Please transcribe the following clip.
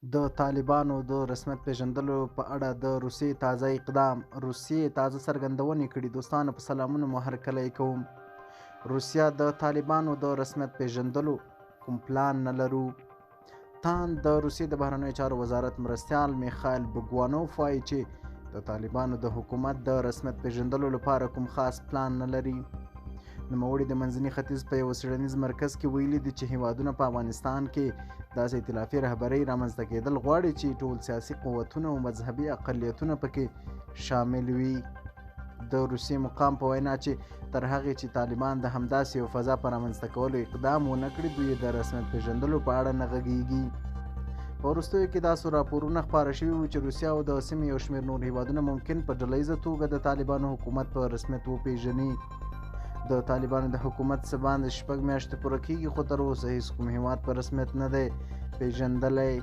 د طالبانو د رسمیت پېژندلو په اړه د روسیې تازه اقدام. روسیې تازه څرګندونې کړي. دوستانو په سلامونه مو هرکلی کوم. روسیه د طالبانو د رسمیت پېژندلو کوم پلان نه لرو. د روسیې د بهرنیو چارو وزارت مرستیال میخایل بوګوانوف وایي چې د طالبانو د حکومت د رسمیت پېژندلو لپاره کوم خاص پلان نه لري. نوموړي د منځني ختیځ په یو څېړنیز مرکز کې ویلي دي چې هیوادونه په افغانستان کې داسې ائتلافي رهبرۍ رامنځته کېدل غواړي چې ټول سیاسي قوتونه او مذهبي اقلیتونه پکې شامل وي. د روسیې مقام په وینا چې تر هغې چې طالبان د همداسې یو فضا په رامنځته کولو اقدام ونه کړي، دوی د رسمیت پېژندلو په اړه نه غږیږي. په وروستیو کې داسې راپورونه خپاره شوي وو چې روسیه او د سیمې یو شمېر نور هیوادونه ممکن په ډله ییزه توګه د طالبانو حکومت په رسمیت وپېژني. د طالبانو د حکومت څه باندې 6 میاشتې پوره کېږي، خو تر اوسه هیڅ کوم هیواد په رسمیت نه دی پېژندلی.